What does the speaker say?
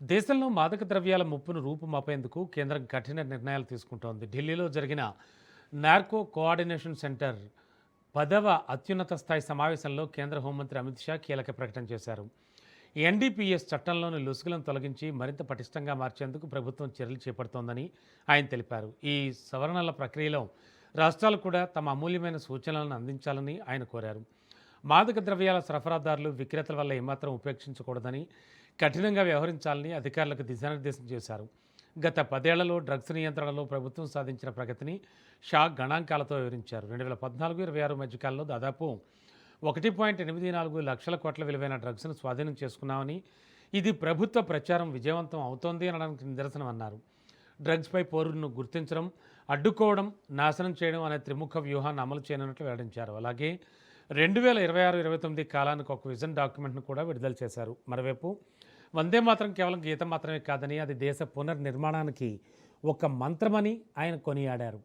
దేశంలో మాదక ద్రవ్యాల ముప్పును రూపుమాపేందుకు కేంద్రం కఠిన నిర్ణయాలు తీసుకుంటోంది. ఢిల్లీలో జరిగిన నార్కో కోఆర్డినేషన్ సెంటర్ 10వ అత్యున్నత స్థాయి సమావేశంలో కేంద్ర హోంమంత్రి అమిత్ షా కీలక ప్రకటన చేశారు. ఎన్డీపీఎస్ చట్టంలోని లొసుగులను తొలగించి మరింత పటిష్టంగా మార్చేందుకు ప్రభుత్వం చర్యలు చేపడుతోందని ఆయన తెలిపారు. ఈ సవరణల ప్రక్రియలో రాష్ట్రాలు కూడా తమ అమూల్యమైన సూచనలను అందించాలని ఆయన కోరారు. మాదక ద్రవ్యాల సరఫరాదారులు, విక్రేతల వల్ల ఏమాత్రం ఉపేక్షించకూడదని, కఠినంగా వ్యవహరించాలని అధికారులకు దిశానిర్దేశం చేశారు. గత 10 ఏళ్లలో డ్రగ్స్ నియంత్రణలో ప్రభుత్వం సాధించిన ప్రగతిని షా గణాంకాలతో వివరించారు. 2014-26 మధ్యకాలంలో దాదాపు 1.84 లక్షల కోట్ల విలువైన డ్రగ్స్ను స్వాధీనం చేసుకున్నామని, ఇది ప్రభుత్వ ప్రచారం విజయవంతం అవుతోంది అనడానికి నిదర్శనం అన్నారు. డ్రగ్స్పై పోరును గుర్తించడం, అడ్డుకోవడం, నాశనం చేయడం అనే త్రిముఖ వ్యూహాన్ని అమలు చేయనున్నట్లు వెల్లడించారు. అలాగే 2026-29 కాలానికి ఒక విజన్ డాక్యుమెంట్ను కూడా విడుదల చేశారు. మరోవైపు వందే మాత్రం కేవలం గీతం మాత్రమే కాదని, అది దేశ పునర్నిర్మాణానికి ఒక మంత్రమని ఆయన కొనియాడారు.